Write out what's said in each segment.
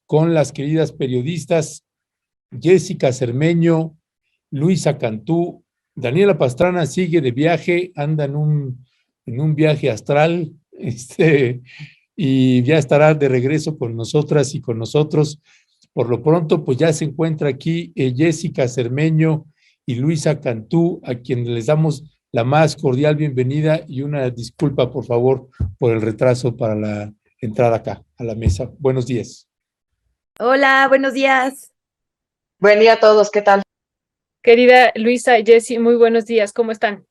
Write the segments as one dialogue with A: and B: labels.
A: con las queridas periodistas Jessica Cermeño, Luisa Cantú. Daniela Pastrana sigue de viaje, anda en un viaje astral, y ya estará de regreso con nosotras y con nosotros. Por lo pronto, pues ya se encuentra aquí Jessica Cermeño y Luisa Cantú, a quienes les damos la más cordial bienvenida y una disculpa, por favor, por el retraso para la entrada acá a la mesa. Buenos días.
B: Hola, buenos días.
C: Buen día a todos, ¿qué tal?
D: Querida Luisa, Jessy, muy buenos días, ¿cómo están?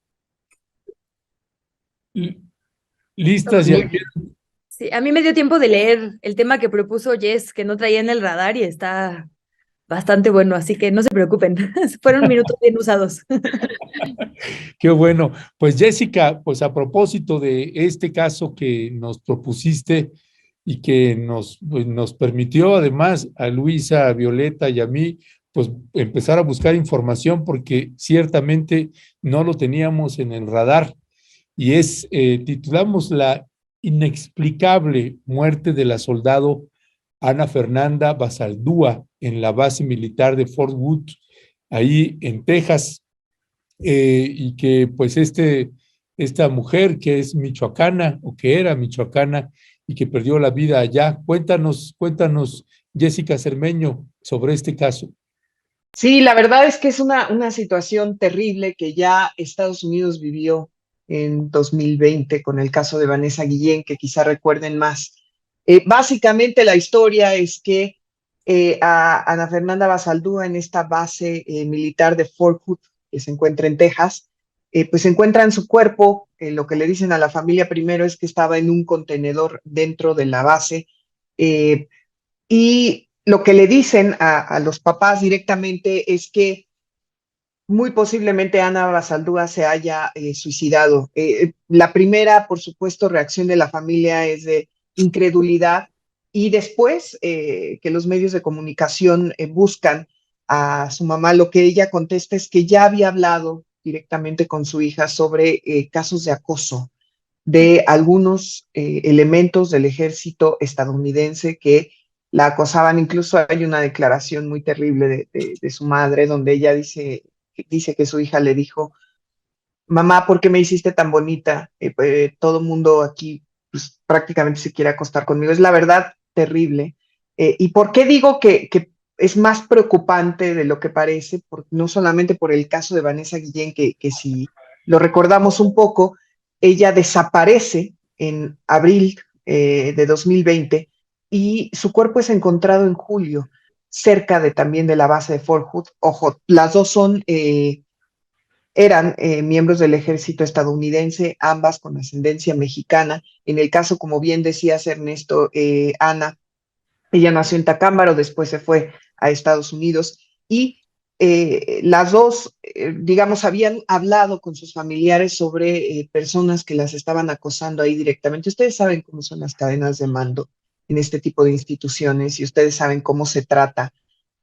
A: ¿Listas?
B: Sí, a mí me dio tiempo de leer el tema que propuso Jess, que no traía en el radar y está bastante bueno, así que no se preocupen, fueron minutos bien usados.
A: Qué bueno. Pues Jessica, pues a propósito de este caso que nos propusiste y que pues, nos permitió además a Luisa, a Violeta y a mí, pues empezar a buscar información porque ciertamente no lo teníamos en el radar y titulamos La inexplicable muerte de la soldado Ana Fernanda Basaldúa en la base militar de Fort Wood, ahí en Texas. Y que pues esta mujer que es michoacana o que era michoacana y que perdió la vida allá. Cuéntanos, Jessica Cermeño, sobre este caso.
C: Sí, la verdad es que es una situación terrible que ya Estados Unidos vivió en 2020 con el caso de Vanessa Guillén, que quizá recuerden más. Básicamente la historia es que a Ana Fernanda Basaldúa en esta base militar de Fort Hood, que se encuentra en Texas, pues se encuentra en su cuerpo. Lo que le dicen a la familia primero es que estaba en un contenedor dentro de la base, y lo que le dicen a los papás directamente es que muy posiblemente Ana Basaldúa se haya suicidado. La primera, por supuesto, reacción de la familia es de incredulidad, y después que los medios de comunicación buscan a su mamá, lo que ella contesta es que ya había hablado directamente con su hija sobre casos de acoso de algunos elementos del ejército estadounidense que la acosaban. Incluso hay una declaración muy terrible de su madre donde ella dice que su hija le dijo: mamá, ¿por qué me hiciste tan bonita? Todo el mundo aquí pues, prácticamente se quiere acostar conmigo. Es la verdad terrible. ¿Y por qué digo que es más preocupante de lo que parece? No solamente por el caso de Vanessa Guillén, que si lo recordamos un poco, ella desaparece en abril de 2020 y su cuerpo es encontrado en julio, cerca también de la base de Fort Hood. Ojo, las dos eran miembros del ejército estadounidense, ambas con ascendencia mexicana. En el caso, como bien decías, Ernesto, Ana, ella nació en Tacámbaro, después se fue a Estados Unidos, y las dos, digamos, habían hablado con sus familiares sobre personas que las estaban acosando ahí directamente. Ustedes saben cómo son las cadenas de mando en este tipo de instituciones y ustedes saben cómo se trata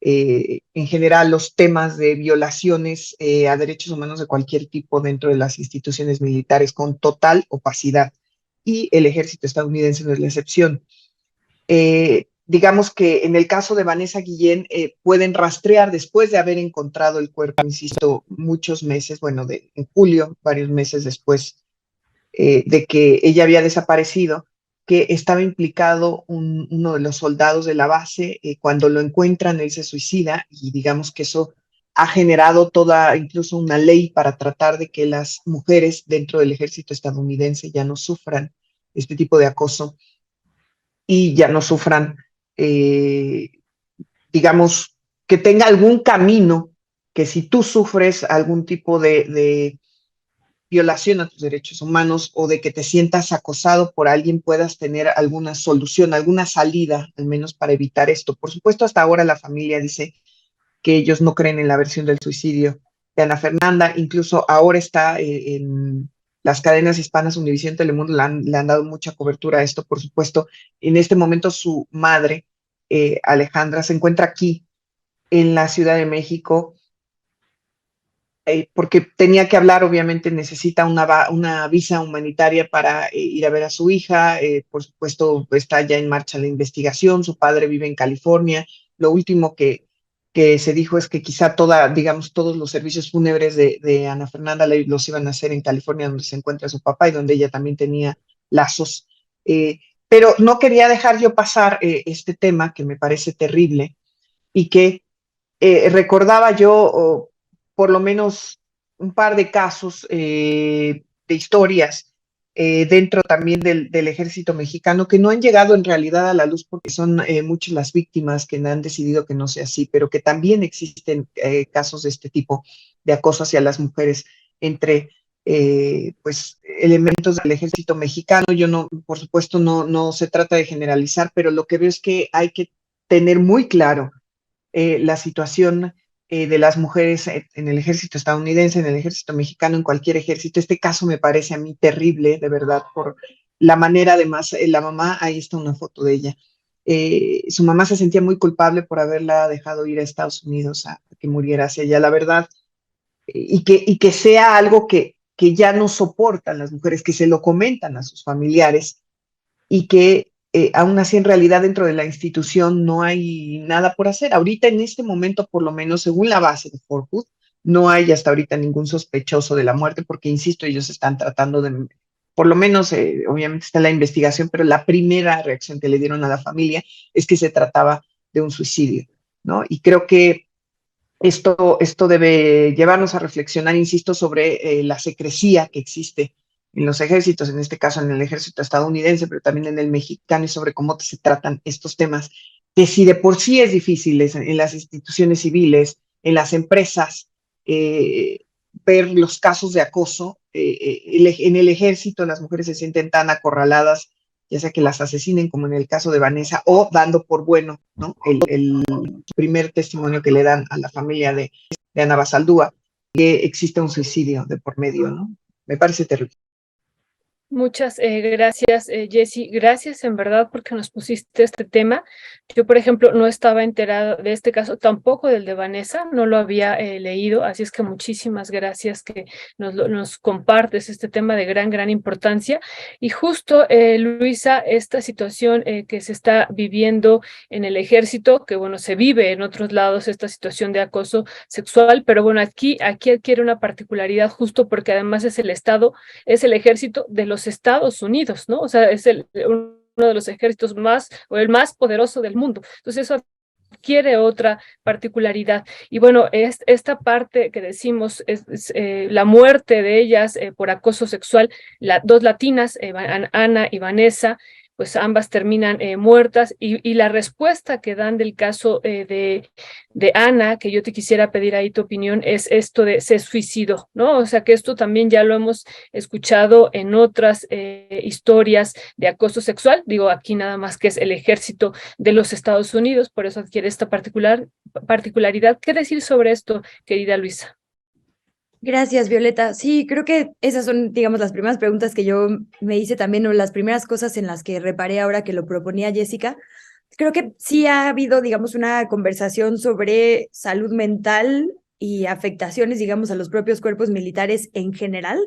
C: en general los temas de violaciones a derechos humanos de cualquier tipo dentro de las instituciones militares con total opacidad, y el ejército estadounidense no es la excepción. Digamos que en el caso de Vanessa Guillén pueden rastrear después de haber encontrado el cuerpo, insisto, muchos meses, bueno, en julio, varios meses después de que ella había desaparecido, que estaba implicado uno de los soldados de la base. Cuando lo encuentran, él se suicida, y digamos que eso ha generado incluso una ley para tratar de que las mujeres dentro del ejército estadounidense ya no sufran este tipo de acoso y ya no sufran, eh, digamos, que tenga algún camino, que si tú sufres algún tipo de violación a tus derechos humanos o de que te sientas acosado por alguien, puedas tener alguna solución, alguna salida, al menos para evitar esto. Por supuesto, hasta ahora la familia dice que ellos no creen en la versión del suicidio de Ana Fernanda. Incluso ahora está en las cadenas hispanas, Univisión, Telemundo, le han dado mucha cobertura a esto, por supuesto. En este momento su madre, Alejandra, se encuentra aquí en la Ciudad de México, porque tenía que hablar, obviamente necesita una visa humanitaria para ir a ver a su hija. Por supuesto, está ya en marcha la investigación. Su padre vive en California. Lo último que se dijo es que quizá digamos, todos los servicios fúnebres de Ana Fernanda los iban a hacer en California, donde se encuentra su papá y donde ella también tenía lazos. Pero no quería dejar yo pasar este tema que me parece terrible y que recordaba yo por lo menos un par de casos de historias dentro también del ejército mexicano que no han llegado en realidad a la luz porque son muchas las víctimas que han decidido que no sea así, pero que también existen casos de este tipo de acoso hacia las mujeres entre pues elementos del ejército mexicano. Yo no, por supuesto, no se trata de generalizar, pero lo que veo es que hay que tener muy claro la situación de las mujeres en el ejército estadounidense, en el ejército mexicano, en cualquier ejército. Este caso me parece a mí terrible, de verdad, por la manera, además, la mamá, ahí está una foto de ella. Su mamá se sentía muy culpable por haberla dejado ir a Estados Unidos a que muriera hacia allá, la verdad, y que sea algo que ya no soportan las mujeres, que se lo comentan a sus familiares y que aún así en realidad dentro de la institución no hay nada por hacer. Ahorita en este momento, por lo menos según la base de Fort Hood, no hay hasta ahorita ningún sospechoso de la muerte porque, insisto, ellos están tratando de, por lo menos, obviamente está la investigación, pero la primera reacción que le dieron a la familia es que se trataba de un suicidio, ¿no? Y creo que esto debe llevarnos a reflexionar, insisto, sobre la secrecía que existe en los ejércitos, en este caso en el ejército estadounidense, pero también en el mexicano, y sobre cómo se tratan estos temas, que si de por sí es difícil en las instituciones civiles, en las empresas, ver los casos de acoso, en el ejército las mujeres se sienten tan acorraladas, ya sea que las asesinen, como en el caso de Vanessa, o dando por bueno, ¿no? El primer testimonio que le dan a la familia de Ana Basaldúa, que existe un suicidio de por medio, ¿no? Me parece terrible.
D: Muchas gracias, Jessy. Gracias en verdad porque nos pusiste este tema. Yo, por ejemplo, no estaba enterada de este caso, tampoco del de Vanessa, no lo había leído, así es que muchísimas gracias que nos compartes este tema de gran importancia. Y justo, Luisa, esta situación que se está viviendo en el ejército, que bueno, se vive en otros lados esta situación de acoso sexual, pero bueno, aquí adquiere una particularidad justo porque además es el Estado, es el ejército de los Estados Unidos, ¿no? O sea, es uno de los ejércitos más, o el más poderoso del mundo. Entonces eso adquiere otra particularidad. Y bueno, esta parte que decimos es la muerte de ellas por acoso sexual, dos latinas, Ana y Vanessa, pues ambas terminan muertas y la respuesta que dan del caso de Ana, que yo te quisiera pedir ahí tu opinión, es esto de se suicidó, ¿no? O sea que esto también ya lo hemos escuchado en otras historias de acoso sexual, digo aquí nada más que es el ejército de los Estados Unidos, por eso adquiere esta particularidad. ¿Qué decir sobre esto, querida Luisa?
B: Gracias, Violeta. Sí, creo que esas son, digamos, las primeras preguntas que yo me hice también, o las primeras cosas en las que reparé ahora que lo proponía Jessica. Creo que sí ha habido, digamos, una conversación sobre salud mental y afectaciones, digamos, a los propios cuerpos militares en general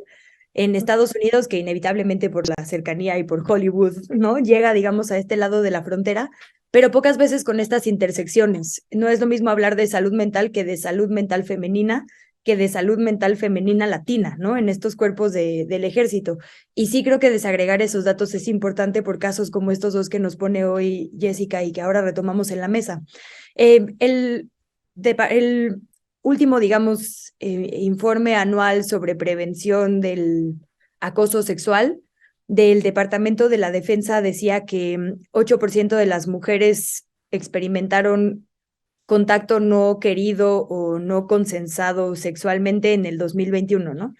B: en Estados Unidos, que inevitablemente por la cercanía y por Hollywood, ¿no? Llega, digamos, a este lado de la frontera, pero pocas veces con estas intersecciones. No es lo mismo hablar de salud mental que de salud mental femenina, que de salud mental femenina latina, ¿no? En estos cuerpos del ejército. Y sí creo que desagregar esos datos es importante por casos como estos dos que nos pone hoy Jessica y que ahora retomamos en la mesa. El último, digamos, informe anual sobre prevención del acoso sexual del Departamento de la Defensa decía que 8% de las mujeres experimentaron contacto no querido o no consensado sexualmente en el 2021, ¿no?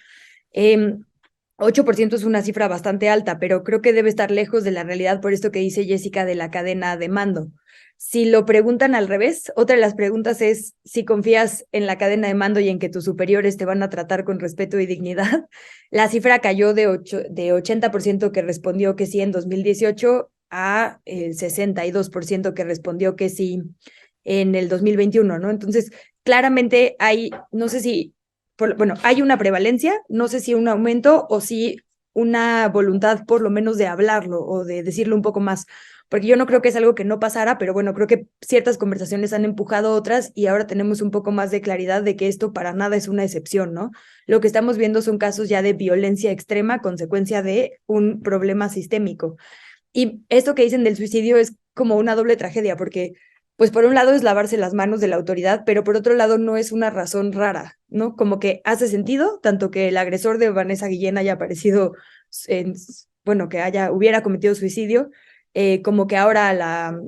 B: 8% es una cifra bastante alta, pero creo que debe estar lejos de la realidad por esto que dice Jessica de la cadena de mando. Si lo preguntan al revés, otra de las preguntas es si confías en la cadena de mando y en que tus superiores te van a tratar con respeto y dignidad. La cifra cayó de 80% que respondió que sí en 2018 a 62% que respondió que sí en el 2021, ¿no? Entonces, claramente hay, no sé si bueno, hay una prevalencia, no sé si un aumento o si una voluntad por lo menos de hablarlo o de decirlo un poco más, porque yo no creo que es algo que no pasara, pero bueno, creo que ciertas conversaciones han empujado otras y ahora tenemos un poco más de claridad de que esto para nada es una excepción, ¿no? Lo que estamos viendo son casos ya de violencia extrema a consecuencia de un problema sistémico. Y esto que dicen del suicidio es como una doble tragedia, porque pues por un lado es lavarse las manos de la autoridad, pero por otro lado no es una razón rara, ¿no? Como que hace sentido, tanto que el agresor de Vanessa Guillén haya aparecido, bueno, que hubiera cometido suicidio, como que ahora a la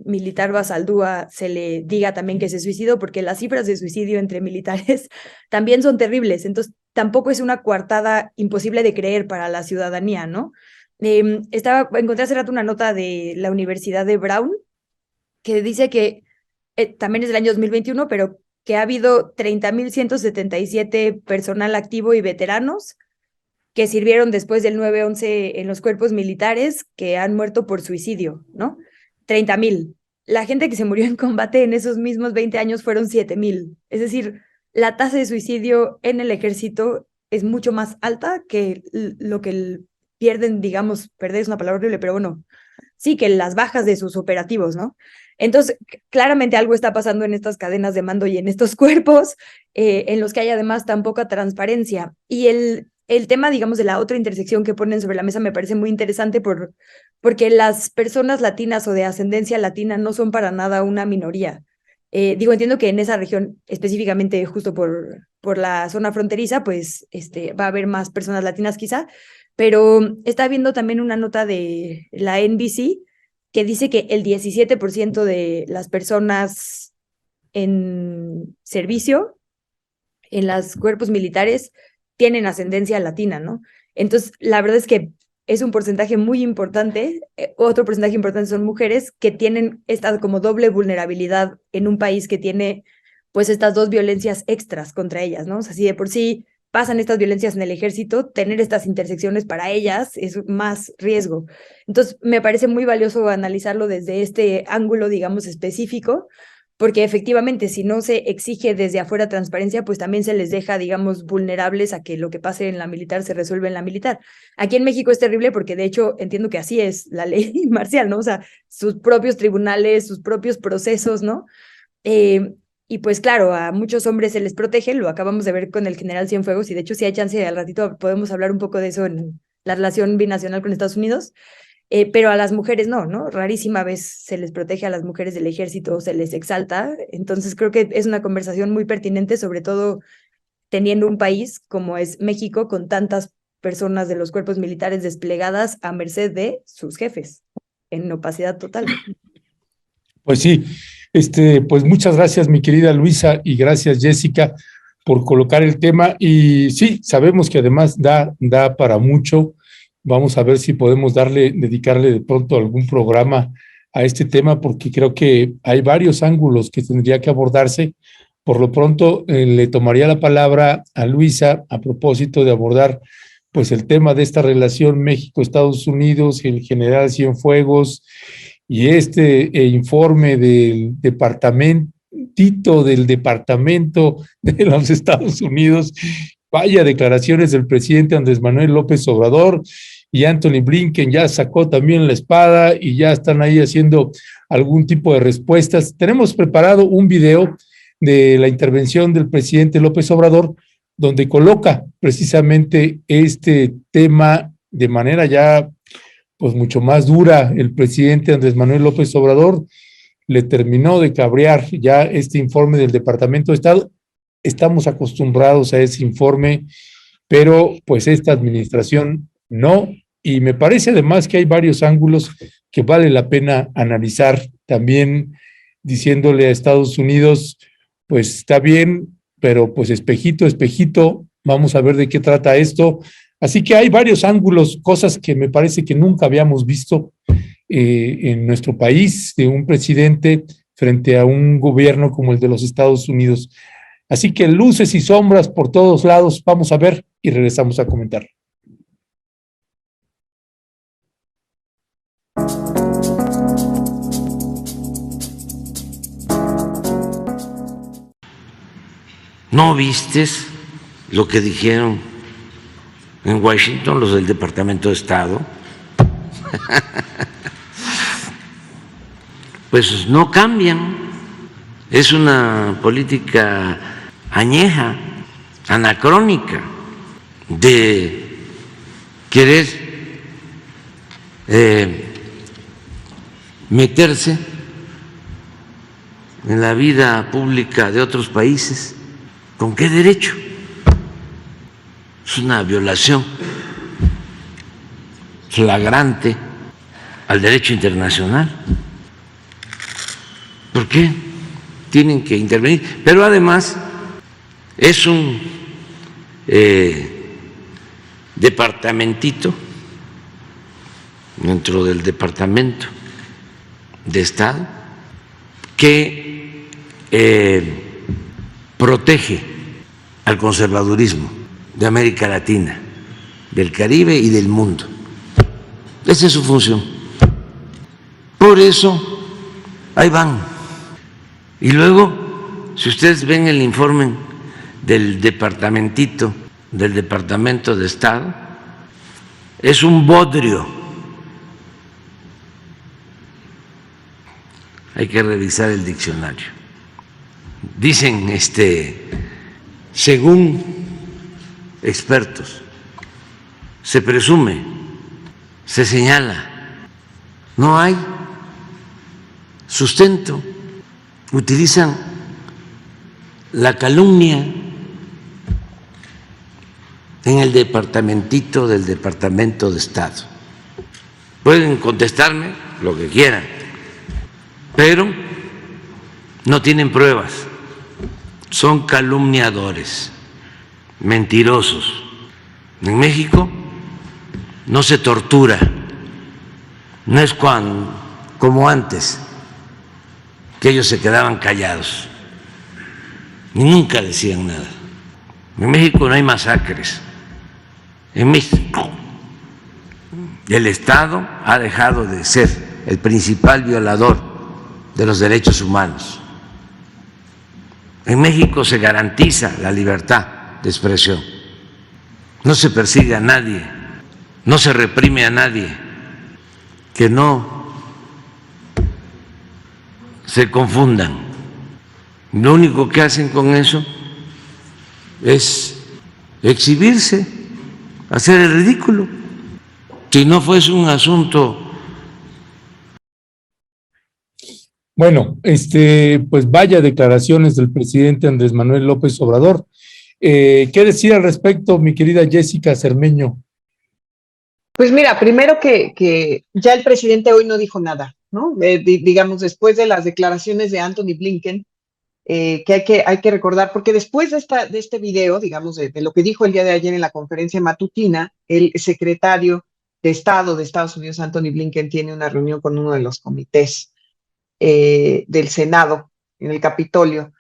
B: militar Basaldúa se le diga también que se suicidó, porque las cifras de suicidio entre militares también son terribles, entonces tampoco es una coartada imposible de creer para la ciudadanía, ¿no? Encontré hace rato una nota de la Universidad de Brown que dice que también es del año 2021, pero que ha habido 30,177 personal activo y veteranos que sirvieron después del 9/11 en los cuerpos militares que han muerto por suicidio, ¿no? 30,000. La gente que se murió en combate en esos mismos 20 años fueron 7,000. Es decir, la tasa de suicidio en el ejército es mucho más alta que lo que pierden, digamos, perder es una palabra horrible, pero bueno, sí, que las bajas de sus operativos, ¿no? Entonces, claramente algo está pasando en estas cadenas de mando y en estos cuerpos, en los que hay además tan poca transparencia. Y el tema, digamos, de la otra intersección que ponen sobre la mesa me parece muy interesante porque las personas latinas o de ascendencia latina no son para nada una minoría. Entiendo que en esa región, específicamente justo por la zona fronteriza, pues va a haber más personas latinas quizá, pero está viendo también una nota de la NBC que dice que el 17% de las personas en servicio en los cuerpos militares tienen ascendencia latina, ¿no? Entonces, la verdad es que es un porcentaje muy importante. Otro porcentaje importante son mujeres que tienen esta como doble vulnerabilidad en un país que tiene pues estas dos violencias extras contra ellas, ¿no? O sea, si de por sí pasan estas violencias en el ejército, tener estas intersecciones para ellas es más riesgo. Entonces, me parece muy valioso analizarlo desde este ángulo, digamos, específico, porque efectivamente, si no se exige desde afuera transparencia, pues también se les deja, digamos, vulnerables a que lo que pase en la militar se resuelve en la militar. Aquí en México es terrible porque, de hecho, entiendo que así es la ley marcial, ¿no? O sea, sus propios tribunales, sus propios procesos, ¿no? Y pues claro, a muchos hombres se les protege, lo acabamos de ver con el general Cienfuegos, y de hecho si hay chance, al ratito podemos hablar un poco de eso en la relación binacional con Estados Unidos, pero a las mujeres no, ¿no? Rarísima vez se les protege a las mujeres del ejército, se les exalta, entonces creo que es una conversación muy pertinente, sobre todo teniendo un país como es México, con tantas personas de los cuerpos militares desplegadas a merced de sus jefes, en opacidad total.
A: Pues sí, pues muchas gracias, mi querida Luisa, y gracias, Jessica, por colocar el tema. Y sí, sabemos que además da para mucho. Vamos a ver si podemos dedicarle de pronto algún programa a este tema, porque creo que hay varios ángulos que tendría que abordarse. Por lo pronto, le tomaría la palabra a Luisa a propósito de abordar pues el tema de esta relación México-Estados Unidos, el general Cienfuegos y informe del Departamento de los Estados Unidos. Vaya declaraciones del presidente Andrés Manuel López Obrador, y Anthony Blinken ya sacó también la espada y ya están ahí haciendo algún tipo de respuestas. Tenemos preparado un video de la intervención del presidente López Obrador, donde coloca precisamente este tema de manera ya pues mucho más dura. El presidente Andrés Manuel López Obrador le terminó de cabrear ya este informe del Departamento de Estado. Estamos acostumbrados a ese informe, pero pues esta administración no, y me parece además que hay varios ángulos que vale la pena analizar, también diciéndole a Estados Unidos, pues está bien, pero pues espejito, espejito, vamos a ver de qué trata esto. Así que hay varios ángulos, cosas que me parece que nunca habíamos visto en nuestro país, de un presidente frente a un gobierno como el de los Estados Unidos. Así que luces y sombras por todos lados, vamos a ver y regresamos a comentar.
E: ¿No vistes lo que dijeron en Washington los del Departamento de Estado? Pues no cambian. Es una política añeja, anacrónica, de querer meterse en la vida pública de otros países. ¿Con qué derecho? Es una violación flagrante al derecho internacional. ¿Por qué tienen que intervenir? Pero además es un departamentito dentro del Departamento de Estado que protege al conservadurismo de América Latina, del Caribe y del mundo. Esa es su función. Por eso, ahí van. Y luego, si ustedes ven el informe del departamentito, del Departamento de Estado, es un bodrio. Hay que revisar el diccionario. Dicen, según expertos, se presume, se señala, no hay sustento, utilizan la calumnia en el departamentito del Departamento de Estado. Pueden contestarme lo que quieran, pero no tienen pruebas, son calumniadores, mentirosos. En México no se tortura, no es como antes, que ellos se quedaban callados y nunca decían nada. En México no hay masacres. En México el Estado ha dejado de ser el principal violador de los derechos humanos. En México se garantiza la libertad de expresión. No se persigue a nadie, no se reprime a nadie. Que no se confundan. Lo único que hacen con eso es exhibirse, hacer el ridículo. Si no fuese un asunto.
A: Bueno, pues vaya declaraciones del presidente Andrés Manuel López Obrador. ¿Qué decir al respecto, mi querida Jessica Cermeño?
C: Pues mira, primero que ya el presidente hoy no dijo nada, ¿no? Digamos, después de las declaraciones de Antony Blinken, que hay que recordar, porque después de este video, digamos, de lo que dijo el día de ayer en la conferencia matutina, el secretario de Estado de Estados Unidos, Antony Blinken, tiene una reunión con uno de los comités del Senado en el Capitolio,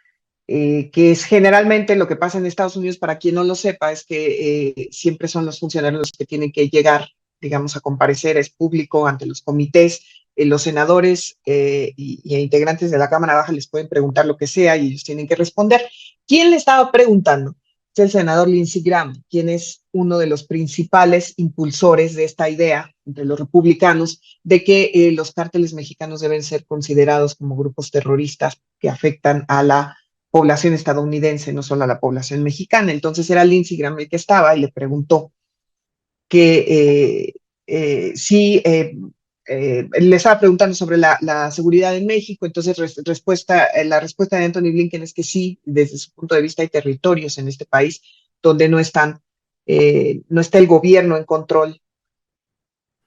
C: que es generalmente lo que pasa en Estados Unidos. Para quien no lo sepa, es que siempre son los funcionarios los que tienen que llegar, digamos, a comparecer, es público ante los comités. Los senadores y integrantes de la Cámara Baja les pueden preguntar lo que sea y ellos tienen que responder. ¿Quién le estaba preguntando? Es el senador Lindsey Graham, quien es uno de los principales impulsores de esta idea entre los republicanos de que los cárteles mexicanos deben ser considerados como grupos terroristas que afectan a la población estadounidense, no solo a la población mexicana. Entonces era Lindsey Graham el que estaba y le preguntó que si le estaba preguntando sobre la seguridad en México. Entonces la respuesta de Antony Blinken es que sí, desde su punto de vista hay territorios en este país donde no está el gobierno en control.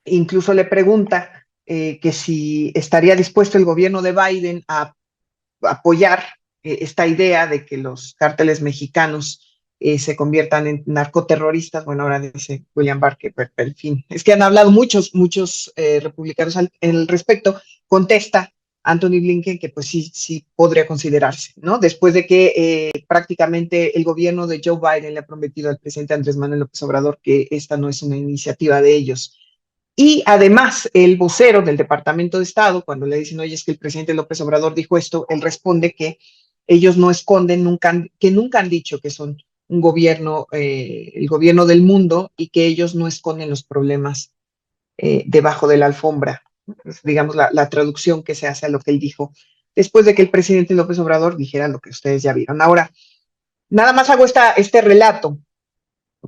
C: Incluso le pregunta que si estaría dispuesto el gobierno de Biden a apoyar esta idea de que los cárteles mexicanos se conviertan en narcoterroristas. Bueno, ahora dice William Barr que, en fin, es que han hablado muchos republicanos al respecto. Contesta Antony Blinken que pues sí podría considerarse, ¿no? Después de que prácticamente el gobierno de Joe Biden le ha prometido al presidente Andrés Manuel López Obrador que esta no es una iniciativa de ellos. Y además, el vocero del Departamento de Estado, cuando le dicen, oye, es que el presidente López Obrador dijo esto, él responde que ellos no esconden, nunca han dicho que son un gobierno, el gobierno del mundo, y que ellos no esconden los problemas debajo de la alfombra. Es, digamos, la traducción que se hace a lo que él dijo después de que el presidente López Obrador dijera lo que ustedes ya vieron. Ahora, nada más hago este relato,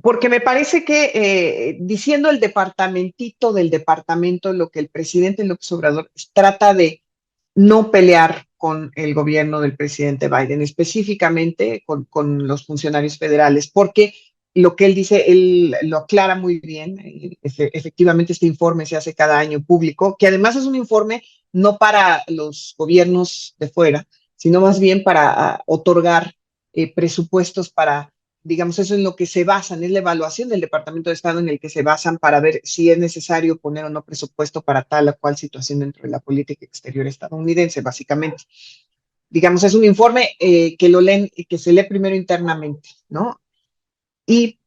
C: porque me parece que diciendo el departamentito del departamento, lo que el presidente López Obrador trata de no pelear con el gobierno del presidente Biden, específicamente con los funcionarios federales, porque lo que él dice, él lo aclara muy bien. Efectivamente, este informe se hace cada año público, que además es un informe no para los gobiernos de fuera, sino más bien para otorgar presupuestos para, digamos, eso en lo que se basan, es la evaluación del Departamento de Estado en el que se basan para ver si es necesario poner o no presupuesto para tal o cual situación dentro de la política exterior estadounidense, básicamente. Digamos, es un informe que lo leen, que se lee primero internamente, ¿no? Y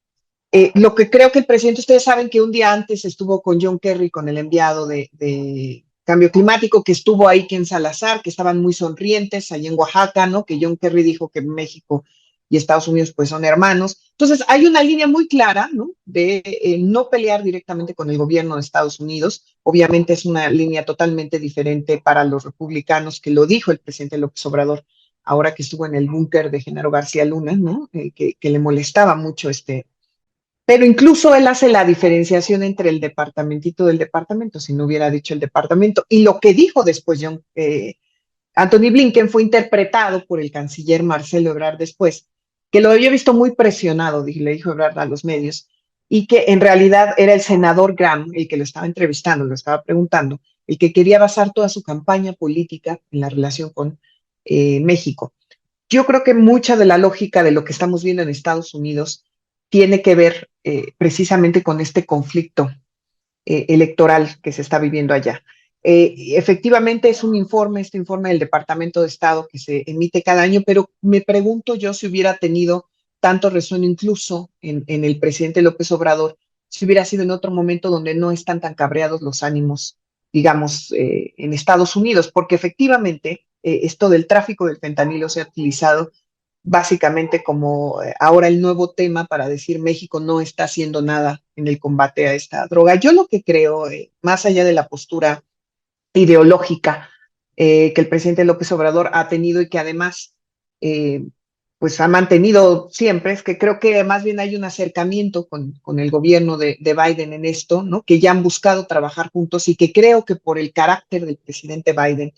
C: lo que creo que el presidente, ustedes saben que un día antes estuvo con John Kerry, con el enviado de cambio climático, que estuvo ahí Ken Salazar, que estaban muy sonrientes allí en Oaxaca, ¿no? Que John Kerry dijo que México y Estados Unidos pues son hermanos. Entonces hay una línea muy clara, ¿no? De no pelear directamente con el gobierno de Estados Unidos. Obviamente es una línea totalmente diferente para los republicanos, que lo dijo el presidente López Obrador ahora que estuvo en el búnker de Genaro García Luna, ¿no? Que le molestaba mucho pero incluso él hace la diferenciación entre el departamentito del departamento, si no hubiera dicho el departamento, y lo que dijo después Anthony Blinken fue interpretado por el canciller Marcelo Ebrard después, que lo había visto muy presionado, le dijo Ebrard a los medios, y que en realidad era el senador Graham el que lo estaba entrevistando, lo estaba preguntando, el que quería basar toda su campaña política en la relación con México. Yo creo que mucha de la lógica de lo que estamos viendo en Estados Unidos tiene que ver precisamente con este conflicto electoral que se está viviendo allá. Efectivamente es un informe, este informe del Departamento de Estado que se emite cada año, pero me pregunto yo si hubiera tenido tanto resueno incluso en el presidente López Obrador, si hubiera sido en otro momento donde no están tan cabreados los ánimos, digamos, en Estados Unidos, porque efectivamente esto del tráfico del fentanilo se ha utilizado básicamente como ahora el nuevo tema para decir México no está haciendo nada en el combate a esta droga. Yo lo que creo, más allá de la postura ideológica que el presidente López Obrador ha tenido y que además pues ha mantenido siempre, es que creo que más bien hay un acercamiento con el gobierno de Biden en esto, ¿no? Que ya han buscado trabajar juntos y que creo que por el carácter del presidente Biden,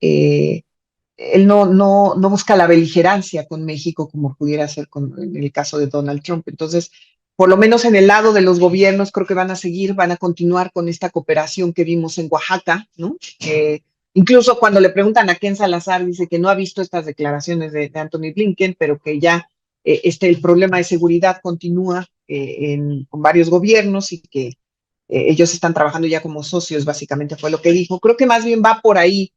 C: él no busca la beligerancia con México como pudiera ser en el caso de Donald Trump. Entonces, por lo menos en el lado de los gobiernos, creo que van a continuar con esta cooperación que vimos en Oaxaca, ¿no? Incluso cuando le preguntan a Ken Salazar, dice que no ha visto estas declaraciones de Anthony Blinken, pero que ya el problema de seguridad continúa con varios gobiernos y que ellos están trabajando ya como socios, básicamente fue lo que dijo. Creo que más bien va por ahí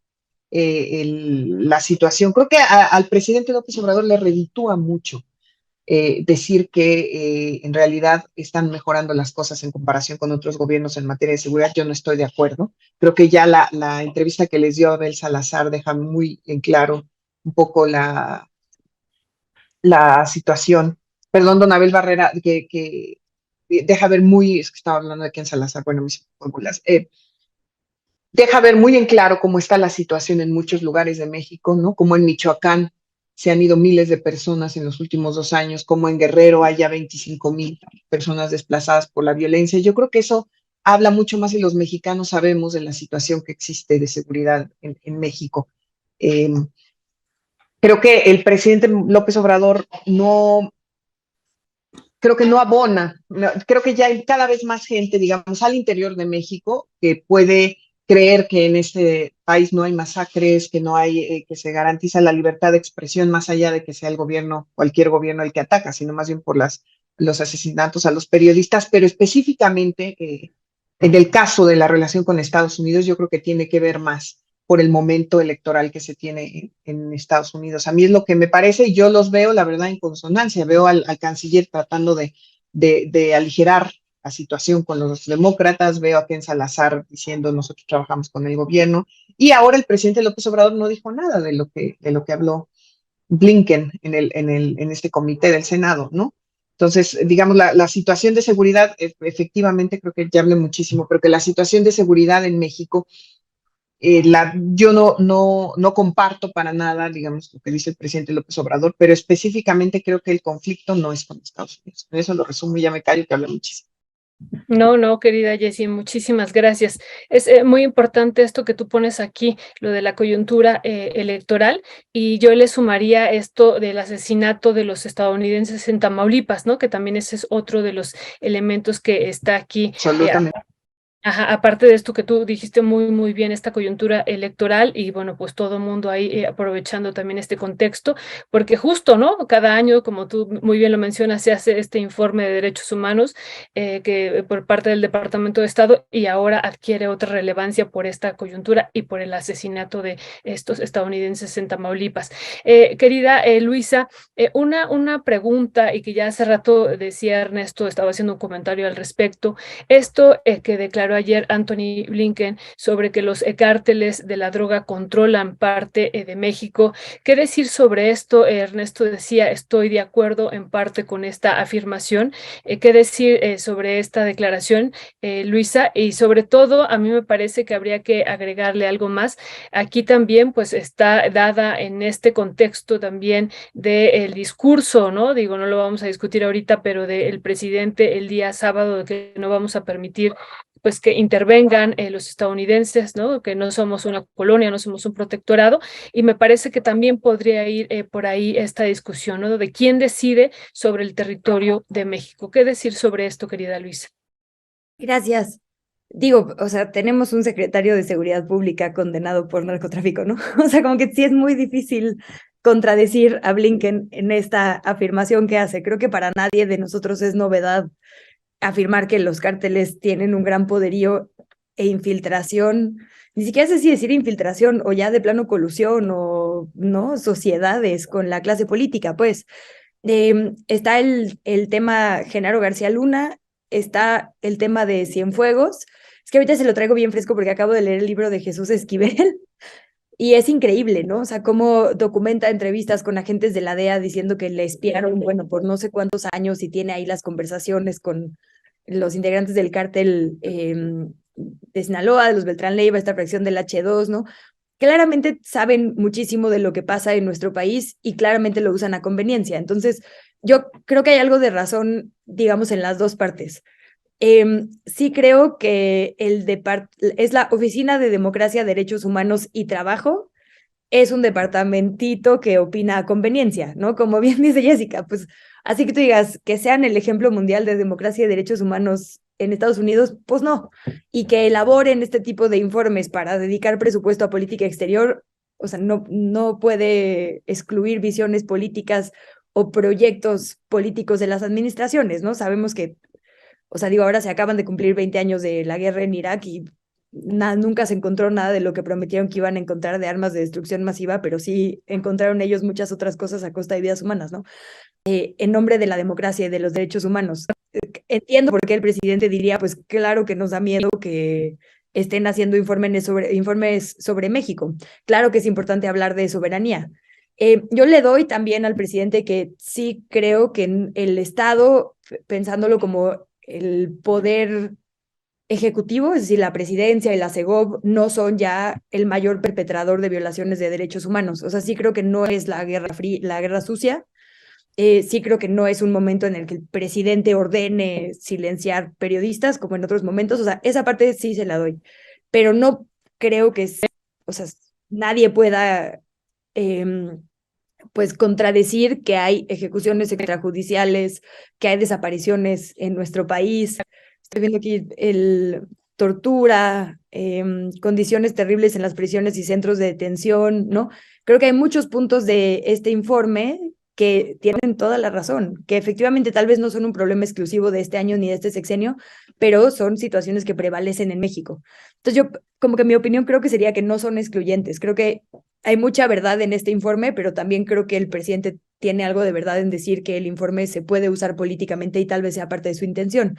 C: la situación. Creo que al presidente López Obrador le reditúa mucho decir que en realidad están mejorando las cosas en comparación con otros gobiernos en materia de seguridad. Yo no estoy de acuerdo. Creo que ya la entrevista que les dio Abel Salazar deja muy en claro un poco la situación. Perdón, don Abel Barrera, que deja ver muy, es que estaba hablando de Ken Salazar, bueno, mis fórmulas, deja ver muy en claro cómo está la situación en muchos lugares de México, ¿no? Como en Michoacán se han ido miles de personas en los últimos 2 años, como en Guerrero hay ya 25,000 personas desplazadas por la violencia. Yo creo que eso habla mucho más y los mexicanos sabemos de la situación que existe de seguridad en México. Creo que el presidente López Obrador creo que no abona, creo que ya hay cada vez más gente, digamos, al interior de México que puede creer que en este país no hay masacres, que no hay, que se garantiza la libertad de expresión más allá de que sea el gobierno, cualquier gobierno el que ataca, sino más bien por los asesinatos a los periodistas, pero específicamente en el caso de la relación con Estados Unidos, yo creo que tiene que ver más por el momento electoral que se tiene en Estados Unidos. A mí es lo que me parece y yo los veo, la verdad, en consonancia. Veo al canciller tratando de aligerar la situación con los demócratas, veo a Ken Salazar diciendo nosotros trabajamos con el gobierno y ahora el presidente López Obrador no dijo nada de lo que habló Blinken en este comité del Senado, ¿no? Entonces, digamos, la situación de seguridad, efectivamente, creo que ya hablé muchísimo, pero que la situación de seguridad en México, yo no comparto para nada, digamos, lo que dice el presidente López Obrador, pero específicamente creo que el conflicto no es con Estados Unidos. En eso lo resumo y ya me callo, que hablé muchísimo.
D: No, querida Jessie, muchísimas gracias. Es muy importante esto que tú pones aquí, lo de la coyuntura electoral, y yo le sumaría esto del asesinato de los estadounidenses en Tamaulipas, ¿no? Que también ese es otro de los elementos que está aquí.
C: Absolutamente.
D: Ajá, aparte de esto que tú dijiste muy bien, esta coyuntura electoral y bueno, pues todo el mundo ahí aprovechando también este contexto, porque justo, ¿no? Cada año, como tú muy bien lo mencionas, se hace este informe de derechos humanos que por parte del Departamento de Estado y ahora adquiere otra relevancia por esta coyuntura y por el asesinato de estos estadounidenses en Tamaulipas. Querida Luisa, una pregunta y que ya hace rato decía Ernesto, estaba haciendo un comentario al respecto, esto que declaró ayer Anthony Blinken sobre que los cárteles de la droga controlan parte de México. ¿Qué decir sobre esto? Ernesto decía, estoy de acuerdo en parte con esta afirmación. ¿Qué decir sobre esta declaración, Luisa? Y sobre todo, a mí me parece que habría que agregarle algo más. Aquí también, pues, está dada en este contexto también del discurso, ¿no? Digo, no lo vamos a discutir ahorita, pero del presidente el día sábado de que no vamos a permitir pues que intervengan los estadounidenses, ¿no? Que no somos una colonia, no somos un protectorado, y me parece que también podría ir por ahí esta discusión, ¿no? De quién decide sobre el territorio de México. ¿Qué decir sobre esto, querida Luisa?
B: Gracias. Digo, o sea, tenemos un secretario de Seguridad Pública condenado por narcotráfico, ¿no? O sea, como que sí es muy difícil contradecir a Blinken en esta afirmación que hace. Creo que para nadie de nosotros es novedad afirmar que los cárteles tienen un gran poderío e infiltración, ni siquiera sé si decir infiltración o ya de plano colusión o no sociedades con la clase política, pues. Está el tema Genaro García Luna, está el tema de Cienfuegos. Es que ahorita se lo traigo bien fresco porque acabo de leer el libro de Jesús Esquivel y es increíble, ¿no? O sea, cómo documenta entrevistas con agentes de la DEA diciendo que le espiaron, bueno, por no sé cuántos años y tiene ahí las conversaciones con los integrantes del cártel de Sinaloa, de los Beltrán Leiva, esta fracción del H2, ¿no? Claramente saben muchísimo de lo que pasa en nuestro país y claramente lo usan a conveniencia. Entonces, yo creo que hay algo de razón, digamos, en las dos partes. Sí creo que es la Oficina de Democracia, Derechos Humanos y Trabajo, es un departamentito que opina a conveniencia, ¿no? Como bien dice Jessica, pues así que tú digas que sean el ejemplo mundial de democracia y derechos humanos en Estados Unidos, pues no. Y que elaboren este tipo de informes para dedicar presupuesto a política exterior, o sea, no puede excluir visiones políticas o proyectos políticos de las administraciones, ¿no? Sabemos que, o sea, digo, ahora se acaban de cumplir 20 años de la guerra en Irak y nunca se encontró nada de lo que prometieron que iban a encontrar de armas de destrucción masiva, pero sí encontraron ellos muchas otras cosas a costa de vidas humanas, ¿no? En nombre de la democracia y de los derechos humanos. Entiendo por qué el presidente diría, pues claro que nos da miedo que estén haciendo informes sobre México. Claro que es importante hablar de soberanía. Yo le doy también al presidente que sí creo que el Estado, pensándolo como el poder ejecutivo, es decir, la presidencia y la Segov, no son ya el mayor perpetrador de violaciones de derechos humanos. O sea, sí creo que no es la guerra fría, la guerra sucia. Sí creo que no es un momento en el que el presidente ordene silenciar periodistas como en otros momentos. O sea, esa parte sí se la doy. Pero no creo que, o sea, nadie pueda pues contradecir que hay ejecuciones extrajudiciales, que hay desapariciones en nuestro país. Estoy viendo aquí tortura, condiciones terribles en las prisiones y centros de detención, ¿no? Creo que hay muchos puntos de este informe que tienen toda la razón, que efectivamente tal vez no son un problema exclusivo de este año ni de este sexenio, pero son situaciones que prevalecen en México. Entonces yo, como que mi opinión creo que sería que no son excluyentes. Creo que hay mucha verdad en este informe, pero también creo que el presidente tiene algo de verdad en decir que el informe se puede usar políticamente y tal vez sea parte de su intención.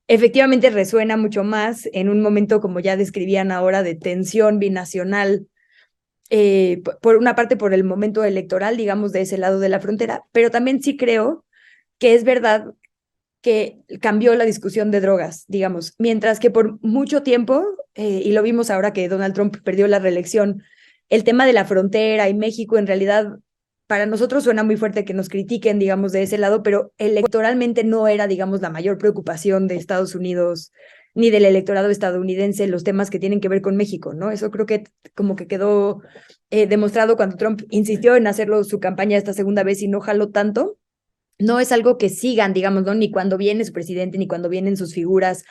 B: Efectivamente resuena mucho más en un momento, como ya describían ahora, de tensión binacional por una parte por el momento electoral, digamos, de ese lado de la frontera, pero también sí creo que es verdad que cambió la discusión de drogas, digamos, mientras que por mucho tiempo, y lo vimos ahora que Donald Trump perdió la reelección, el tema de la frontera y México en realidad para nosotros suena muy fuerte que nos critiquen, digamos, de ese lado, pero electoralmente no era, digamos, la mayor preocupación de Estados Unidos ni del electorado estadounidense los temas que tienen que ver con México, ¿no? Eso creo que como que quedó demostrado cuando Trump insistió en hacerlo su campaña esta segunda vez y no jaló tanto. No es algo que sigan, digamos, ¿no? Ni cuando viene su presidente, ni cuando vienen sus figuras.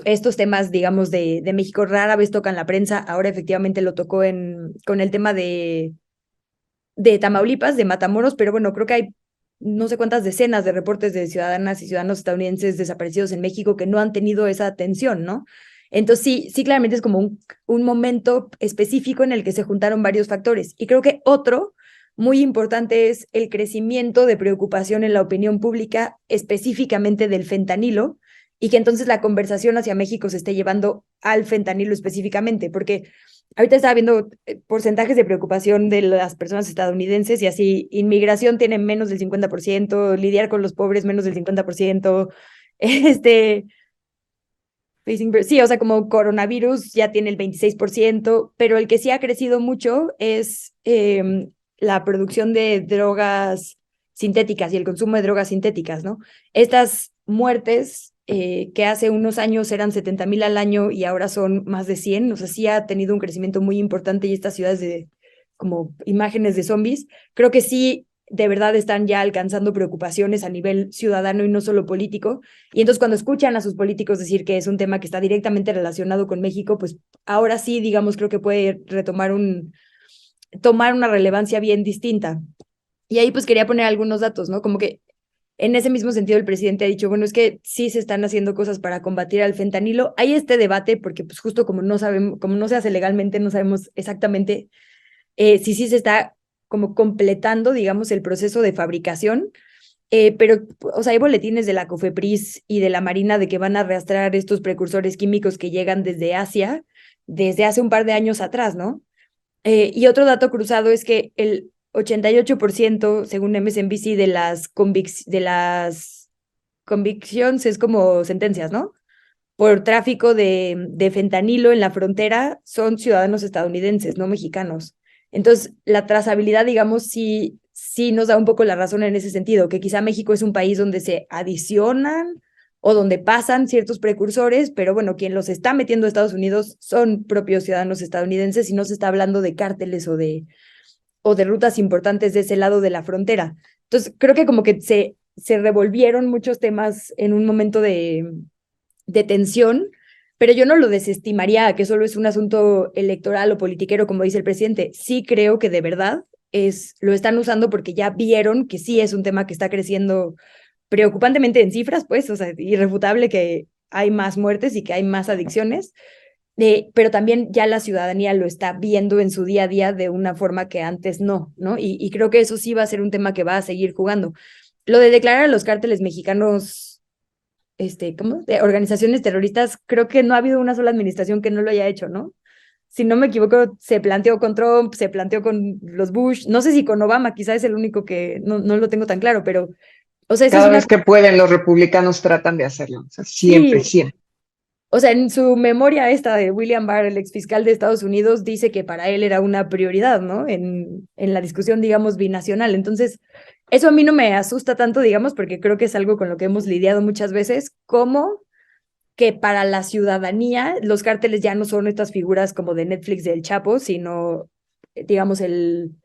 B: Estos temas, digamos, de México rara vez tocan la prensa. Ahora efectivamente lo tocó con el tema de Tamaulipas, de Matamoros, pero bueno, creo que hay no sé cuántas decenas de reportes de ciudadanas y ciudadanos estadounidenses desaparecidos en México que no han tenido esa atención, ¿no? Entonces sí, claramente es como un momento específico en el que se juntaron varios factores. Y creo que otro muy importante es el crecimiento de preocupación en la opinión pública, específicamente del fentanilo, y que entonces la conversación hacia México se esté llevando al fentanilo específicamente, porque ahorita estaba viendo porcentajes de preocupación de las personas estadounidenses y así, inmigración tiene menos del 50%, lidiar con los pobres menos del 50%, sí, o sea, como coronavirus ya tiene el 26%, pero el que sí ha crecido mucho es la producción de drogas sintéticas y el consumo de drogas sintéticas, ¿no? Estas muertes que hace unos años eran 70,000 al año y ahora son más de 100, o sea, sí ha tenido un crecimiento muy importante y estas ciudades de como imágenes de zombies, creo que sí de verdad están ya alcanzando preocupaciones a nivel ciudadano y no solo político. Y entonces cuando escuchan a sus políticos decir que es un tema que está directamente relacionado con México, pues ahora sí, digamos, creo que puede tomar una relevancia bien distinta. Y ahí pues quería poner algunos datos, ¿no? Como que en ese mismo sentido el presidente ha dicho, bueno, es que sí se están haciendo cosas para combatir al fentanilo. Hay este debate porque pues justo como no sabemos, como no se hace legalmente, no sabemos exactamente si sí se está como completando, digamos, el proceso de fabricación, pero, o sea, hay boletines de la COFEPRIS y de la Marina de que van a rastrear estos precursores químicos que llegan desde Asia, desde hace un par de años atrás, ¿no? Y otro dato cruzado es que el 88%, según MSNBC, de las convicciones es como sentencias, ¿no? Por tráfico de fentanilo en la frontera son ciudadanos estadounidenses, no mexicanos. Entonces, la trazabilidad, digamos, sí nos da un poco la razón en ese sentido, que quizá México es un país donde se adicionan o donde pasan ciertos precursores, pero bueno, quien los está metiendo a Estados Unidos son propios ciudadanos estadounidenses y no se está hablando de cárteles o de rutas importantes de ese lado de la frontera. Entonces, creo que como que se revolvieron muchos temas en un momento de tensión, pero yo no lo desestimaría a que solo es un asunto electoral o politiquero, como dice el presidente. Sí creo que de verdad lo están usando porque ya vieron que sí es un tema que está creciendo preocupantemente en cifras, pues, o sea, irrefutable que hay más muertes y que hay más adicciones, pero también ya la ciudadanía lo está viendo en su día a día de una forma que antes no, ¿no? Y creo que eso sí va a ser un tema que va a seguir jugando. Lo de declarar a los cárteles mexicanos ¿cómo? De organizaciones terroristas, creo que no ha habido una sola administración que no lo haya hecho, ¿no? Si no me equivoco, se planteó con Trump, se planteó con los Bush, no sé si con Obama, quizá es el único que no lo tengo tan claro, pero, o sea, esa es
C: Cada
B: una...
C: vez que pueden, los republicanos tratan de hacerlo. O sea, siempre,
B: Sí,
C: siempre.
B: o sea, en su memoria esta de William Barr, el exfiscal de Estados Unidos, dice que para él era una prioridad, ¿no? En la discusión, digamos, binacional. Entonces, eso a mí no me asusta tanto, digamos, porque creo que es algo con lo que hemos lidiado muchas veces, como que para la ciudadanía los cárteles ya no son estas figuras como de Netflix del Chapo, sino, digamos, el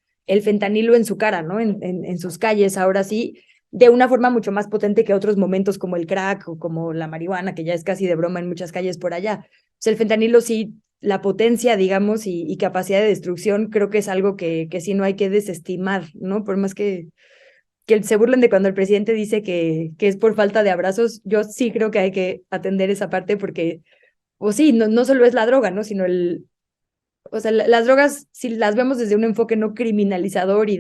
B: fentanilo en su cara, ¿no? En sus calles, ahora sí, de una forma mucho más potente que otros momentos como el crack o como la marihuana, que ya es casi de broma en muchas calles por allá. O sea, el fentanilo sí, la potencia, digamos, y capacidad de destrucción, creo que es algo que sí no hay que desestimar, ¿no? Por más que se burlen de cuando el presidente dice que es por falta de abrazos, yo sí creo que hay que atender esa parte porque, o sí, no solo es la droga, ¿no? Sino o sea, las drogas, si las vemos desde un enfoque no criminalizador y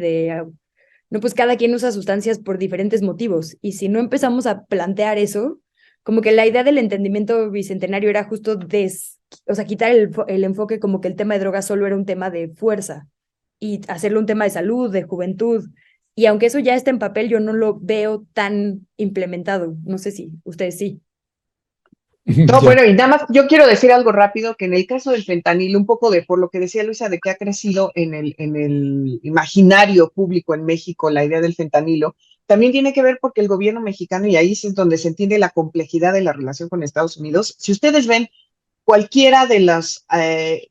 B: no, pues cada quien usa sustancias por diferentes motivos. Y si no empezamos a plantear eso, como que la idea del entendimiento bicentenario era justo o sea, quitar el enfoque como que el tema de drogas solo era un tema de fuerza y hacerlo un tema de salud, de juventud. Y aunque eso ya está en papel, yo no lo veo tan implementado. No sé si ustedes sí.
C: No,
A: Ya.
C: bueno, y nada más, yo quiero decir algo rápido, que en el caso del fentanilo, un poco de por lo que decía Luisa, de que ha crecido en el imaginario público en México la idea del fentanilo, también tiene que ver porque el gobierno mexicano, y ahí es donde se entiende la complejidad de la relación con Estados Unidos, si ustedes ven cualquiera de los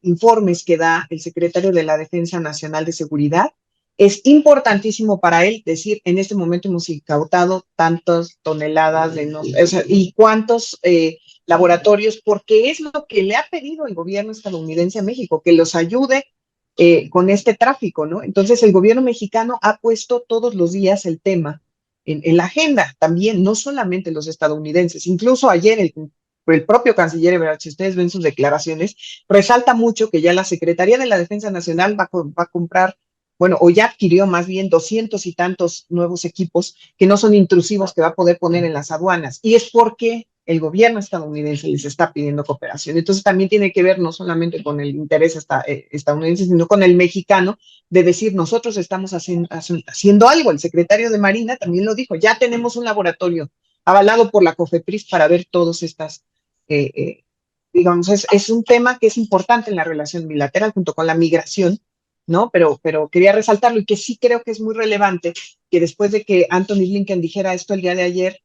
C: informes que da el secretario de la Defensa Nacional de Seguridad, es importantísimo para él decir, en este momento hemos incautado tantas toneladas de no, o sea, y cuántos laboratorios, porque es lo que le ha pedido el gobierno estadounidense a México, que los ayude con este tráfico, ¿no? Entonces el gobierno mexicano ha puesto todos los días el tema en la agenda, también, no solamente los estadounidenses. Incluso ayer el propio canciller Ebrard, si ustedes ven sus declaraciones, resalta mucho que ya la Secretaría de la Defensa Nacional va a comprar, bueno, o ya adquirió más bien 200 y tantos nuevos equipos que no son intrusivos que va a poder poner en las aduanas. Y es porque el gobierno estadounidense les está pidiendo cooperación. Entonces también tiene que ver no solamente con el interés estadounidense, sino con el mexicano, de decir, nosotros estamos haciendo algo. El secretario de Marina también lo dijo, ya tenemos un laboratorio avalado por la COFEPRIS para ver todas estas, digamos, es un tema que es importante en la relación bilateral junto con la migración, ¿no? Pero quería resaltarlo, y que sí creo que es muy relevante que después de que Anthony Blinken dijera esto el día de ayer,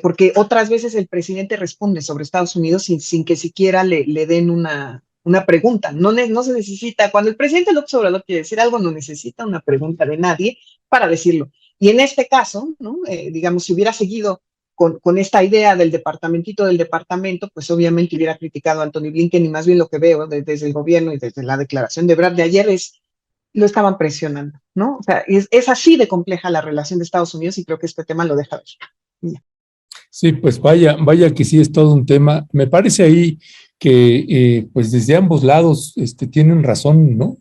C: porque otras veces el presidente responde sobre Estados Unidos sin que siquiera le den una pregunta. No se necesita, cuando el presidente López Obrador quiere decir algo, no necesita una pregunta de nadie para decirlo. Y en este caso, ¿no? Digamos, si hubiera seguido con esta idea del departamentito del departamento, pues obviamente hubiera criticado a Anthony Blinken, y más bien lo que veo desde el gobierno y desde la declaración de Ebrard de ayer es, lo estaban presionando, ¿no? O sea, es así de compleja la relación de Estados Unidos, y creo que este tema lo deja ver.
A: Sí, pues vaya que sí es todo un tema. Me parece ahí que pues desde ambos lados tienen razón, ¿no?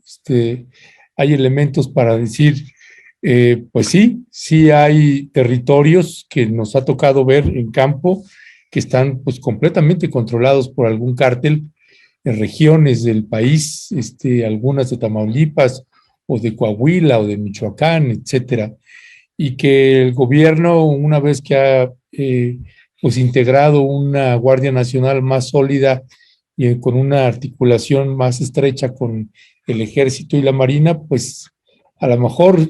A: Hay elementos para decir, pues sí hay territorios que nos ha tocado ver en campo que están pues completamente controlados por algún cártel, en regiones del país, algunas de Tamaulipas o de Coahuila o de Michoacán, etcétera, y que el gobierno, una vez que ha pues integrado una Guardia Nacional más sólida y con una articulación más estrecha con el Ejército y la Marina, pues a lo mejor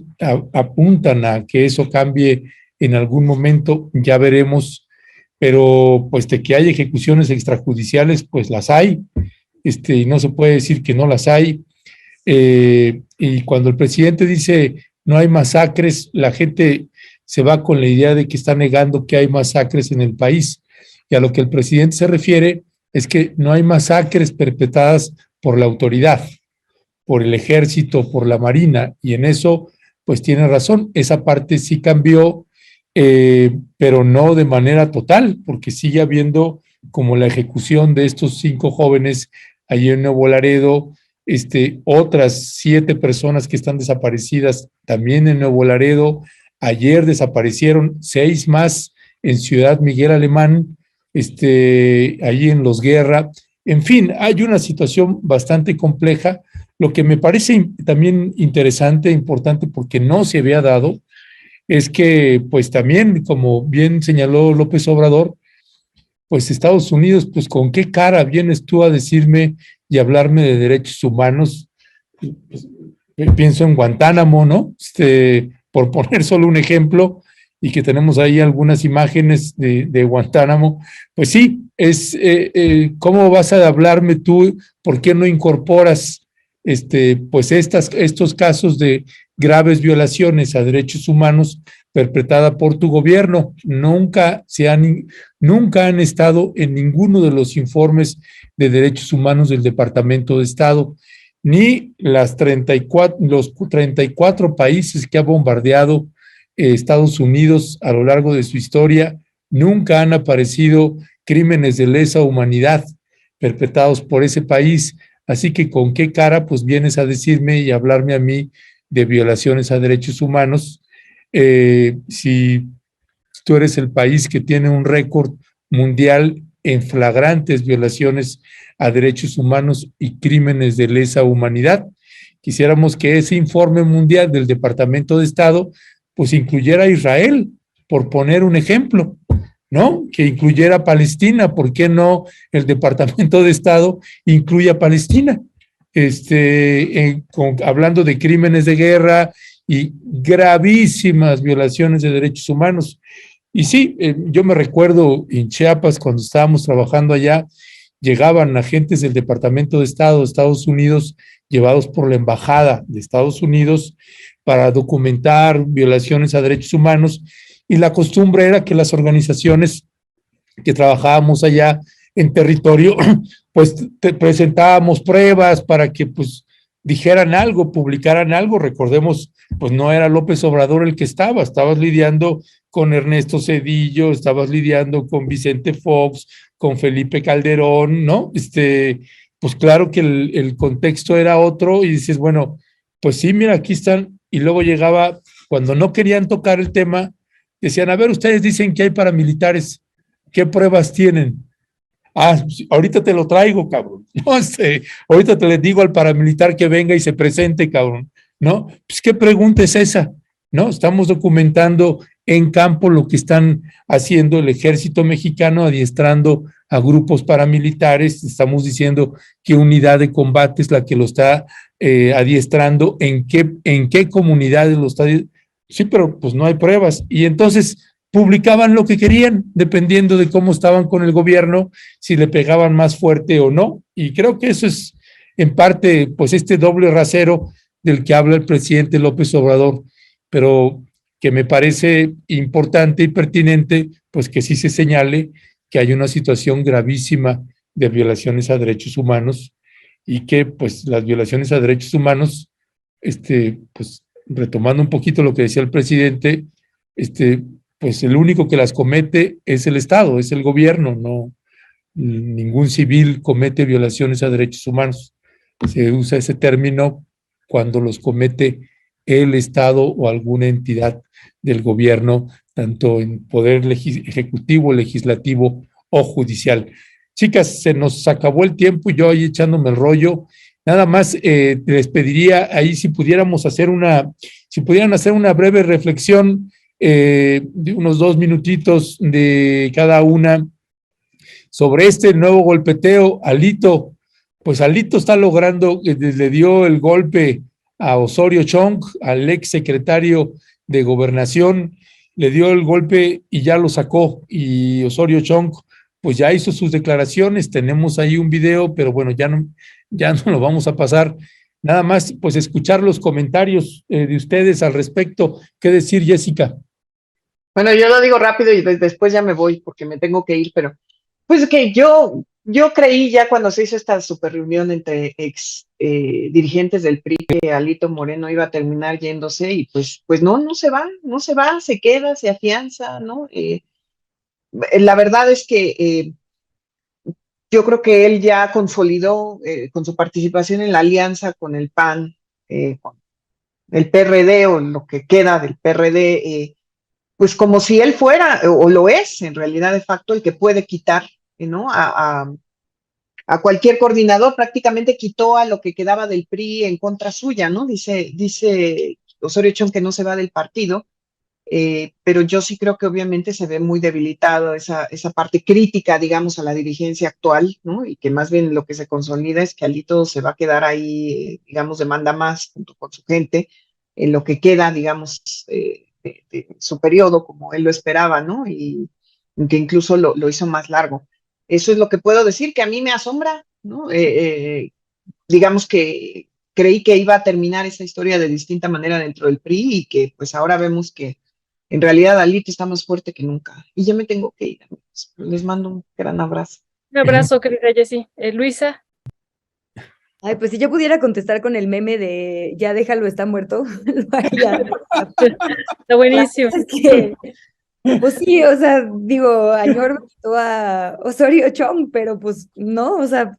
A: apuntan a que eso cambie en algún momento, ya veremos, pero pues de que hay ejecuciones extrajudiciales, pues las hay, y no se puede decir que no las hay. Y cuando el presidente dice no hay masacres, la gente se va con la idea de que está negando que hay masacres en el país. Y a lo que el presidente se refiere es que no hay masacres perpetradas por la autoridad, por el ejército, por la marina, y en eso pues tiene razón, esa parte sí cambió, pero no de manera total, porque sigue habiendo como la ejecución de estos 5 jóvenes allí en Nuevo Laredo, otras 7 personas que están desaparecidas también en Nuevo Laredo. Ayer desaparecieron 6 más en Ciudad Miguel Alemán, allí en Los Guerra. En fin, hay una situación bastante compleja. Lo que me parece también interesante, importante, porque no se había dado, es que, pues también, como bien señaló López Obrador, pues Estados Unidos, pues ¿con qué cara vienes tú a decirme y hablarme de derechos humanos? Pues, pienso en Guantánamo, ¿no? Por poner solo un ejemplo, y que tenemos ahí algunas imágenes de Guantánamo. Pues sí, ¿cómo vas a hablarme tú? ¿Por qué no incorporas pues estos casos de graves violaciones a derechos humanos perpetrada por tu gobierno? Nunca han estado en ninguno de los informes de derechos humanos del Departamento de Estado, ni los 34 países que ha bombardeado Estados Unidos a lo largo de su historia. Nunca han aparecido crímenes de lesa humanidad perpetrados por ese país. Así que ¿con qué cara pues vienes a decirme y hablarme a mí de violaciones a derechos humanos si tú eres el país que tiene un récord mundial en flagrantes violaciones a derechos humanos y crímenes de lesa humanidad? quisiéramos que ese informe mundial del Departamento de Estado pues incluyera a Israel, por poner un ejemplo, ¿no? Que incluyera a Palestina. ¿Por qué no el Departamento de Estado incluye a Palestina? Hablando de crímenes de guerra y gravísimas violaciones de derechos humanos. Y sí, yo me recuerdo en Chiapas, cuando estábamos trabajando allá, llegaban agentes del Departamento de Estado de Estados Unidos, llevados por la Embajada de Estados Unidos, para documentar violaciones a derechos humanos, y la costumbre era que las organizaciones que trabajábamos allá en territorio, pues presentábamos pruebas para que pues dijeran algo, publicaran algo. Recordemos, pues no era López Obrador el que estabas lidiando con Ernesto Zedillo, estabas lidiando con Vicente Fox, con Felipe Calderón, ¿no? Pues claro que el contexto era otro, y dices, bueno, pues sí, mira, aquí están. Y luego llegaba, cuando no querían tocar el tema, decían, a ver, ustedes dicen que hay paramilitares, ¿qué pruebas tienen? Ah, ahorita te lo traigo, cabrón. No, ahorita te le digo al paramilitar que venga y se presente, cabrón. ¿No? Pues, ¿qué pregunta es esa? ¿No? Estamos documentando en campo lo que están haciendo el ejército mexicano, adiestrando a grupos paramilitares. Estamos diciendo qué unidad de combate es la que lo está adiestrando, en qué comunidades lo está. Sí, pero pues no hay pruebas. Y entonces publicaban lo que querían, dependiendo de cómo estaban con el gobierno, si le pegaban más fuerte o no. Y creo que eso es, en parte, pues este doble rasero del que habla el presidente López Obrador, pero que me parece importante y pertinente, pues que sí se señale que hay una situación gravísima de violaciones a derechos humanos, y que pues las violaciones a derechos humanos, pues retomando un poquito lo que decía el presidente, pues el único que las comete es el Estado, es el gobierno. No, ningún civil comete violaciones a derechos humanos. Se usa ese término cuando los comete el Estado o alguna entidad del gobierno, tanto en poder ejecutivo, legislativo o judicial. Chicas, se nos acabó el tiempo y yo ahí echándome el rollo. Nada más les pediría ahí si pudieran hacer una breve reflexión de unos 2 minutitos de cada una sobre este nuevo golpeteo. Alito, pues Alito está logrando, le dio el golpe a Osorio Chong, al ex secretario de Gobernación, le dio el golpe y ya lo sacó, y Osorio Chong pues ya hizo sus declaraciones. Tenemos ahí un video, pero bueno, ya no lo vamos a pasar. Nada más, pues escuchar los comentarios de ustedes al respecto. ¿Qué decir, Jessica?
C: Bueno, yo lo digo rápido y después ya me voy porque me tengo que ir, pero pues que yo creí ya cuando se hizo esta super reunión entre ex dirigentes del PRI que Alito Moreno iba a terminar yéndose, y pues no se va, se queda, se afianza, ¿no? La verdad es que yo creo que él ya consolidó con su participación en la alianza con el PAN, con el PRD o lo que queda del PRD, pues como si él fuera, o lo es en realidad de facto, el que puede quitar, ¿no? A cualquier coordinador. Prácticamente quitó a lo que quedaba del PRI en contra suya, ¿no? Dice Osorio Chong que no se va del partido, pero yo sí creo que obviamente se ve muy debilitado esa parte crítica, digamos, a la dirigencia actual, ¿no? Y que más bien lo que se consolida es que Alito se va a quedar ahí, digamos, de manda más junto con su gente, en lo que queda, digamos, de su periodo, como él lo esperaba, ¿no? Y que incluso lo hizo más largo. Eso es lo que puedo decir, que a mí me asombra, ¿no? Digamos que creí que iba a terminar esa historia de distinta manera dentro del PRI, y que pues ahora vemos que en realidad Alito está más fuerte que nunca. Y ya me tengo que ir, amigos. Les mando un gran abrazo.
D: Un abrazo, querida Jessie. Luisa.
B: Ay, pues si yo pudiera contestar con el meme de ya déjalo, está muerto, lo haría.
D: Está buenísimo.
B: Es que, pues sí, o sea, digo, Añor quitó a Osorio Chong, pero pues no, o sea,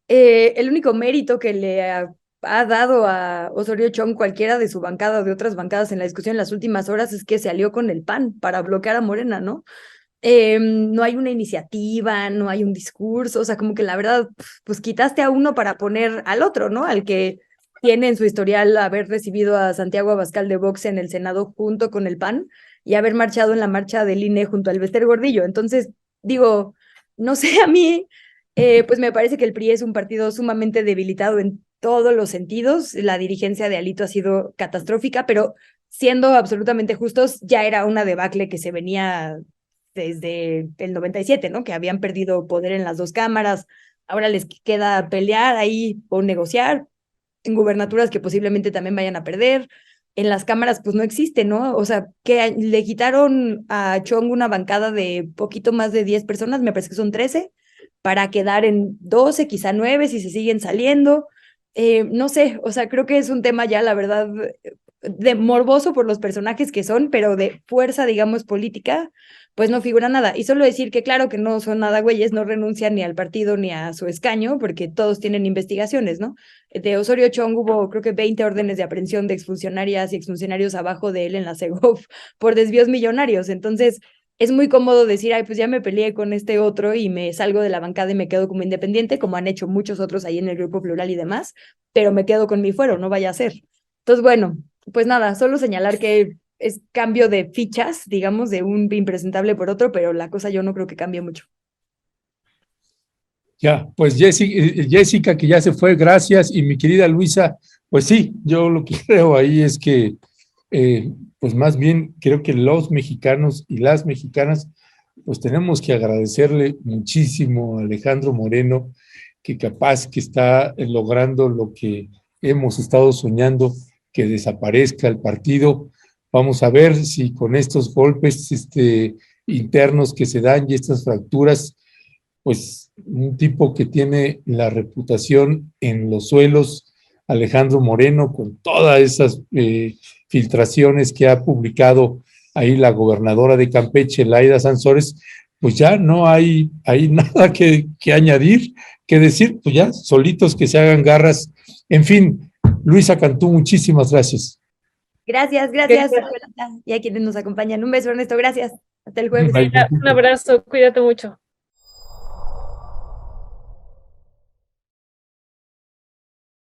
B: el único mérito que le ha dado a Osorio Chong cualquiera de su bancada o de otras bancadas en la discusión en las últimas horas es que se alió con el PAN para bloquear a Morena, ¿no? No hay una iniciativa, no hay un discurso, o sea, como que la verdad, pues quitaste a uno para poner al otro, ¿no? Al que tiene en su historial haber recibido a Santiago Abascal de Vox en el Senado junto con el PAN y haber marchado en la marcha del INE junto a Elbester Gordillo. Entonces, digo, no sé, a mí, pues me parece que el PRI es un partido sumamente debilitado en todos los sentidos. La dirigencia de Alito ha sido catastrófica, pero siendo absolutamente justos, ya era una debacle que se venía desde el 97, ¿no? Que habían perdido poder en las dos cámaras, ahora les queda pelear ahí o negociar en gubernaturas que posiblemente también vayan a perder. En las cámaras, pues no existe, ¿no? O sea, que le quitaron a Chong una bancada de poquito más de 10 personas, me parece que son 13, para quedar en 12, quizá 9, si se siguen saliendo. No sé, o sea, creo que es un tema ya, la verdad, de morboso por los personajes que son, pero de fuerza, digamos, política, pues no figura nada. Y solo decir que claro que no son nada güeyes, no renuncian ni al partido ni a su escaño, porque todos tienen investigaciones, ¿no? De Osorio Chong hubo creo que 20 órdenes de aprehensión de exfuncionarias y exfuncionarios abajo de él en la Segov por desvíos millonarios. Entonces, es muy cómodo decir, ay, pues ya me peleé con este otro y me salgo de la bancada y me quedo como independiente, como han hecho muchos otros ahí en el Grupo Plural y demás, pero me quedo con mi fuero, no vaya a ser. Entonces, bueno, pues nada, solo señalar que es cambio de fichas, digamos, de un impresentable por otro, pero la cosa yo no creo que cambie mucho.
A: Ya, pues Jessica, que ya se fue, gracias. Y mi querida Luisa, pues sí, yo lo que creo ahí es que, pues más bien creo que los mexicanos y las mexicanas, pues tenemos que agradecerle muchísimo a Alejandro Moreno, que capaz que está logrando lo que hemos estado soñando, que desaparezca el partido. Vamos a ver si con estos golpes internos que se dan y estas fracturas, pues un tipo que tiene la reputación en los suelos, Alejandro Moreno, con todas esas filtraciones que ha publicado ahí la gobernadora de Campeche, Laida Sansores, pues ya no hay nada que añadir, que decir, pues ya solitos que se hagan garras. En fin, Luisa Cantú, muchísimas gracias.
B: Gracias. Y a quienes nos acompañan. Un beso, Ernesto, gracias. Hasta el jueves.
D: Un abrazo, cuídate mucho.